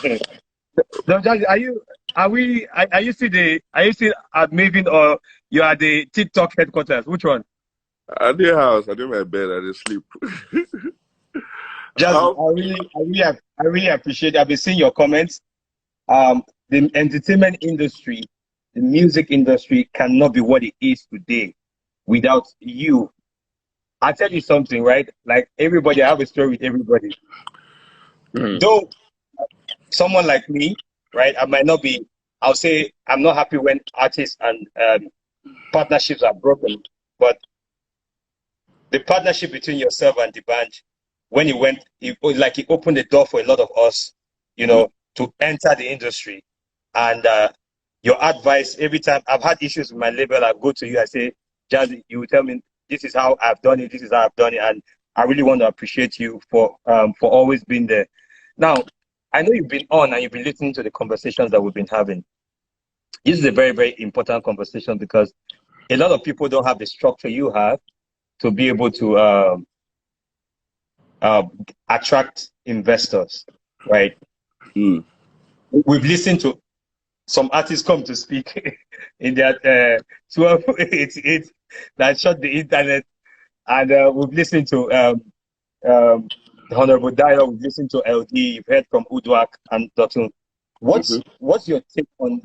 No, Jazzy, are you still at Mavin, or you are the TikTok headquarters? Which one? I did house, I did my bed, I did sleep. Jazzy, How? I really appreciate it. I've been seeing your comments. The entertainment industry, the music industry cannot be what it is today without you. I'll tell you something, right? Like everybody, I have a story with everybody. Mm. Though someone like me, right, I might not be, I'll say I'm not happy when artists and partnerships are broken. But the partnership between yourself and the band, when it went, it was like it opened the door for a lot of us, Mm. to enter the industry. And your advice every time I've had issues with my label, I go to you, I say, Jazzy, you tell me this is how I've done it, this is how I've done it, and I really want to appreciate you for always being there. Now, I know you've been on and you've been listening to the conversations that we've been having. This is a very, very important conversation because a lot of people don't have the structure you have to be able to uh, attract investors, right? Mm. We've listened to some artists come to speak in their 1288 that shut the internet, and we've listened to the Honorable Dyer, we've listened to LD, you've heard from Udwak and Dotun. Mhm. What's your take on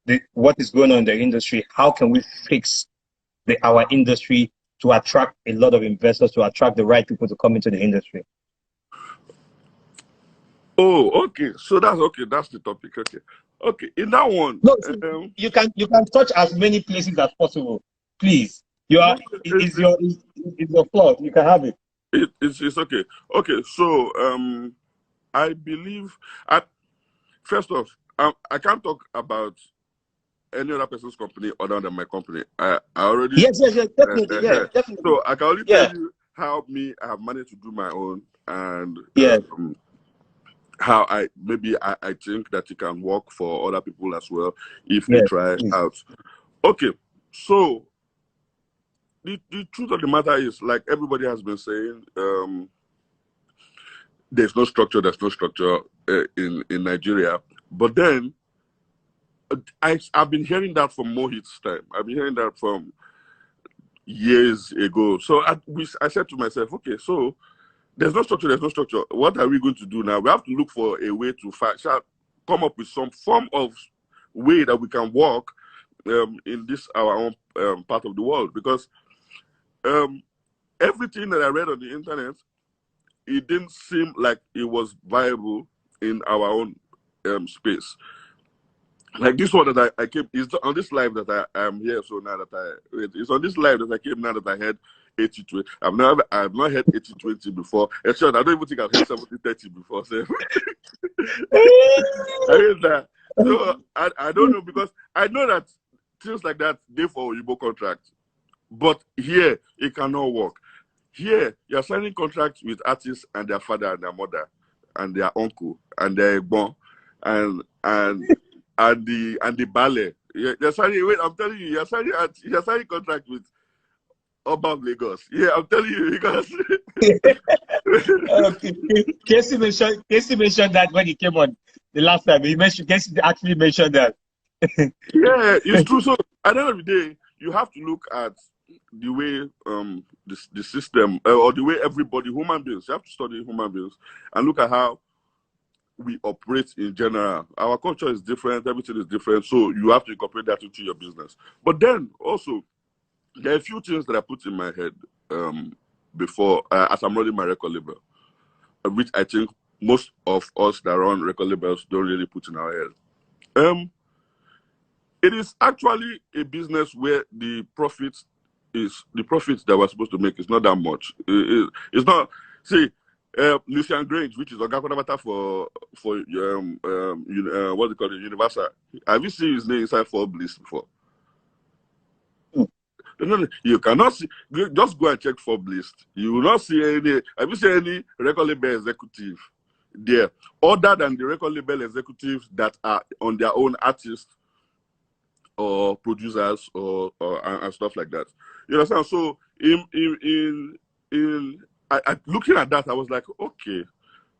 the what is going on in the industry? How can we fix our industry to attract a lot of investors, to attract the right people to come into the industry? Oh, okay. So that's okay. That's the topic. Okay. Okay. In that one, No, see, you can touch as many places as possible. Please. You no, are it's your fault. You can have it. it's okay. Okay. So I believe I first off, I can't talk about any other person's company other than my company. I already Yes, yes, yes, definitely. Yeah, definitely. so I can only tell Yeah, you how me I have managed to do my own and yeah, how I think that it can work for other people as well if they yeah. try Please. out. Okay, so the truth of the matter is, like everybody has been saying, there's no structure. There's no structure in Nigeria. But then I've been hearing that from Mohit's time. I've been hearing that from years ago. So I said to myself, okay, so there's no structure. There's no structure. What are we going to do now? We have to look for a way to come up with some form of way that we can work in this our own part of the world, because um, everything that I read on the internet, it didn't seem like it was viable in our own space. Like this one that I came, is on this live that I am here. So now that it's on this live that I came now that I heard 80-20. I've not heard 80-20 before. Actually, I don't even think I've heard 70-30 before. So I heard that. So I don't know, because I know that things like that they for Igbo contract, but here it cannot work. Here you're signing contracts with artists and their father and their mother and their uncle and their bon and the ballet. You're signing. Wait, I'm telling you, you're signing contract with Urban Lagos. Yeah, I'm telling you, because Okay. Casey mentioned that when he came on the last time. Casey actually mentioned that. yeah, it's true. So at the end of the day, you have to look at the way the system or the way everybody, human beings, you have to study human beings and look at how we operate in general. Our culture is different, everything is different, so you have to incorporate that into your business. But then also, there are a few things that I put in my head before as I'm running my record label, which I think most of us that run record labels don't really put in our head. It is actually a business where the profits that we're supposed to make is not that much. It's not. See, Lucian Grange, which is Ogakonabata for what they call it, Universal. Have you seen his name inside Forbes before? No, you cannot see. Just go and check Forbes list. You will not see any. Have you seen any record label executive there, other than the record label executives that are on their own artists or producers or and stuff like that? You understand? So in looking at that, I was like, okay,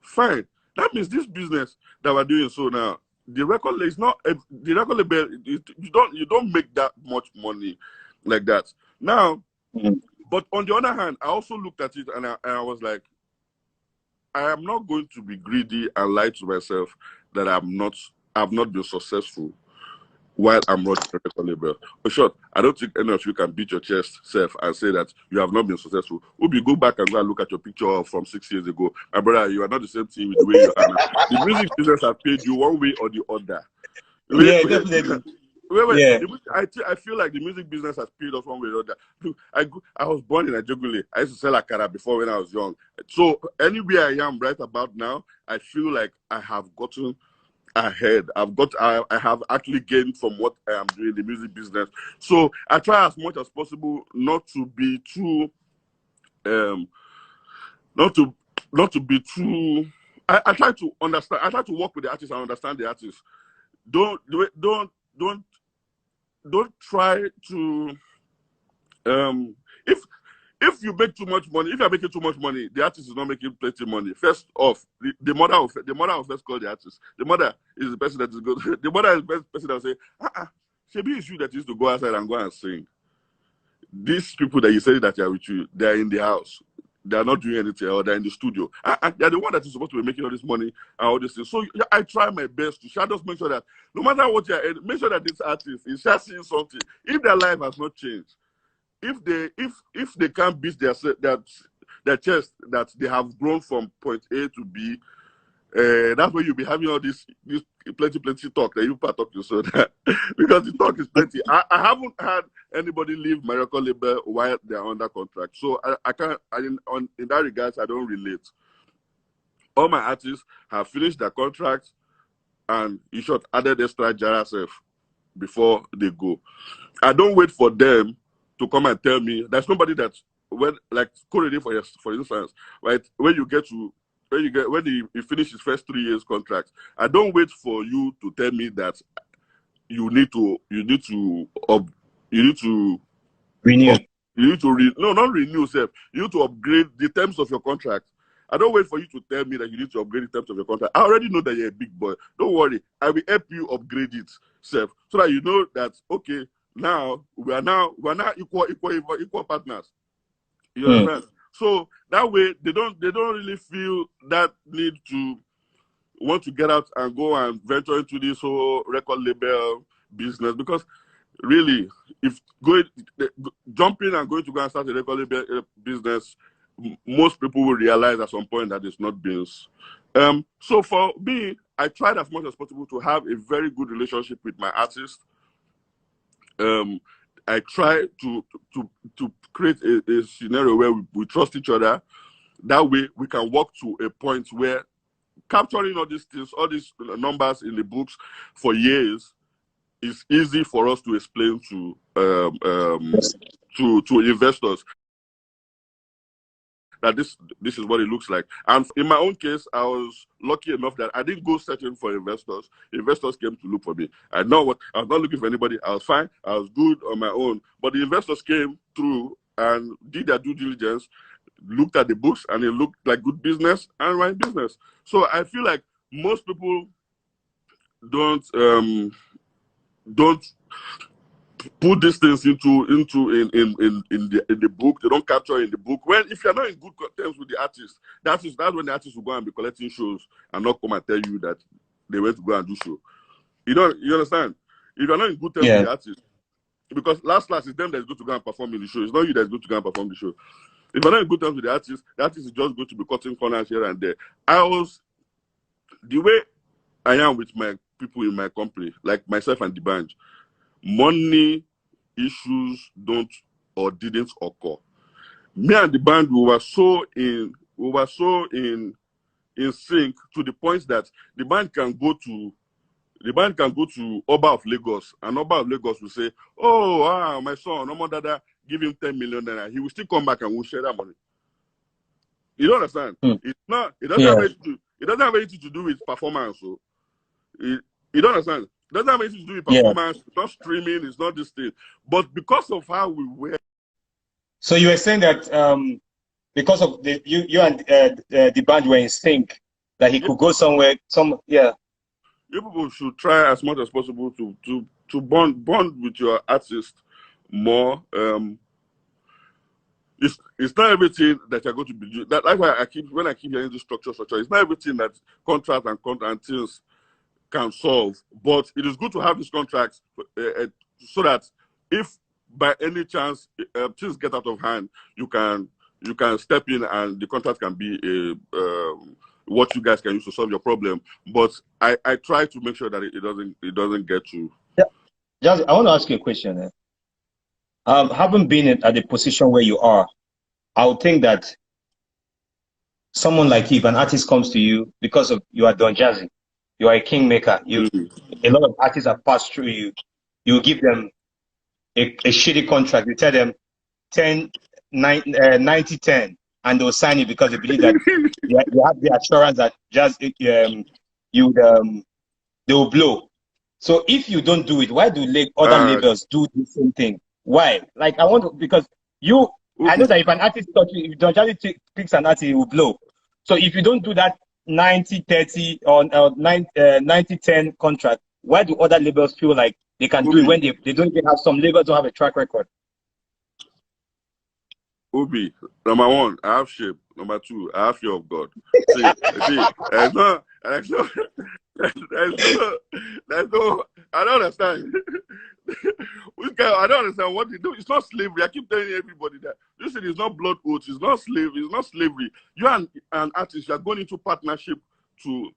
fine. That means this business that we're doing so now, the record label is not the record label. You don't make that much money like that now. But on the other hand, I also looked at it and I was like, I am not going to be greedy and lie to myself that I've not been successful while I'm running a record label. For short, I don't think any of you can beat your chest self and say that you have not been successful. Ubi, go back and go and look at your picture from 6 years ago. My brother, you are not the same thing with the way you are now. The music business has paid you one way or the other. Definitely. Yeah. I feel like the music business has paid us one way or the other. I was born in Ajogule. I used to sell akara before when I was young. So anywhere I am right about now, I feel like I have gotten ahead. I have actually gained from what I am doing in the music business. So I try as much as possible not to be too not to be too I try to understand. I try to work with the artists and understand the artists. Don't try to if you make too much money, if you're making too much money, the artist is not making plenty money. First off, the mother will first call the artist. The mother is the person that is good. The mother is the person that will say, maybe it's you that used to go outside and go and sing. These people that you say that are with you, they're in the house. They're not doing anything, or they're in the studio. They're the one that is supposed to be making all this money and all this thing. So I try my best to just make sure that no matter what you're in, make sure that this artist is just seeing something. If their life has not changed, if they can't beat their chest that they have grown from point A to B, that's where you'll be having all this plenty talk that you part talk to, so that because the talk is plenty. I haven't had anybody leave my record label while they're under contract, so I can't. In that regards, I don't relate. All my artists have finished their contracts and in short added extra jara self before they go. I don't wait for them to come and tell me. There's nobody that when like Korede for instance, right? When he finished his first 3 years contract, I don't wait for you to tell me that you need to Renew. not renew self. You need to upgrade the terms of your contract. I don't wait for you to tell me that you need to upgrade the terms of your contract. I already know that you're a big boy. Don't worry. I will help you upgrade it, self, so that you know that okay, now we are now equal partners. You understand? So that way they don't really feel that need to want to get out and go and venture into this whole record label business, because really, if jumping and going to go and start a record label business, most people will realize at some point that it's not bills. So for me, I tried as much as possible to have a very good relationship with my artists. I try to create a scenario where we trust each other. That way, we can walk to a point where capturing all these things, all these numbers in the books for years is easy for us to explain to investors that this is what it looks like. And in my own case, I was lucky enough that I didn't go searching for investors. Investors came to look for me. I was not looking for anybody. I was fine. I was good on my own. But the investors came through and did their due diligence, looked at the books, and it looked like good business and right business. So I feel like most people don't put these things in the book. They don't capture in the book. Well, if you're not in good terms with the artist, that's when the artist will go and be collecting shows and not come and tell you that they went to go and do show. You understand? If you're not in good terms with the artist, because last it's them that's going to go and perform in the show. It's not you that's going to go and perform the show. If you're not in good terms with the artist is just going to be cutting corners here and there. The way I am with my people in my company, like myself and the band, money issues don't or didn't occur. Me and the band, we were so in sync to the point that the band can go to Oba of Lagos, and Oba of Lagos will say, "Oh, my son, Omo Dada, give him 10 million naira." He will still come back and we'll share that money. You don't understand? It doesn't have anything to do with performance. So you don't understand? It doesn't have anything to do with performance. It's not streaming. It's not this thing. But because of how we were. So you were saying that because of you and the band were in sync, that he could go somewhere. You people should try as much as possible to bond with your artist more. It's not everything that you're going to be. That's why when I keep hearing this structure, it's not everything that contract and things can solve. But it is good to have these contracts so that if by any chance things get out of hand, you can step in and the contract can be what you guys can use to solve your problem. But I try to make sure that it doesn't get to. Yeah. Jazzy, I want to ask you a question. Having been at the position where you are, I would think that someone like you, if an artist comes to you because of you are Don Jazzy, you are a kingmaker. A lot of artists have passed through you. You give them a shitty contract. You tell them 90-10, and they'll sign it because they believe that you have the assurance that they will blow. So if you don't do it, why do other labels do the same thing? Why? Like I want to, because I know that if an artist if Don Jazzy picks an artist, he will blow. So if you don't do that 90-30 or 90-10 contract, why do other labels feel like they can do it when they don't even have, some labels don't have a track record? Ubi, number one, I have shape. Number two, I have fear of God. See, there's no, I don't understand. I don't understand what they do. It's not slavery. I keep telling everybody that this is not blood oath. It's not slavery. It's not slavery. You and an artist, you are going into partnership to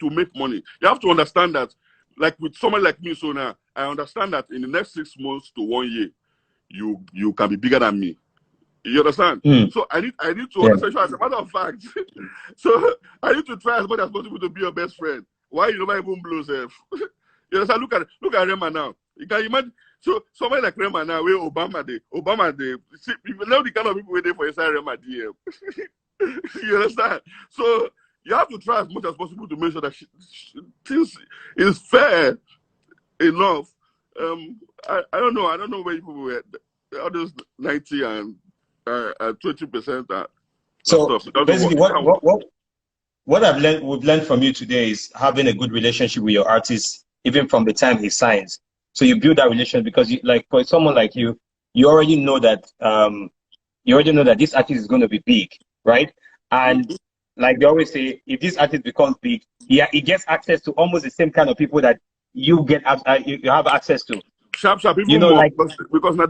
make money. You have to understand that, like with someone like me, so now I understand that in the next 6 months to 1 year, you can be bigger than me. You understand? So I need to understand. As a matter of fact, so I need to try as much as possible to be your best friend. Why you never even blow self? You understand? Look at Rema now. You can imagine. So somebody like Rema now, where Obama see, you know the kind of people waiting for inside Rema DM. You understand? So you have to try as much as possible to make sure that things is fair enough. I don't know where people were. All those 90 and 20%. So basically, what we've learned from you today is having a good relationship with your artist, even from the time he signs. So you build that relationship because, like, for someone like you already know that this artist is going to be big, right? And like they always say, if this artist becomes big, he gets access to almost the same kind of people that you have access to. Sharp, even more, like, because now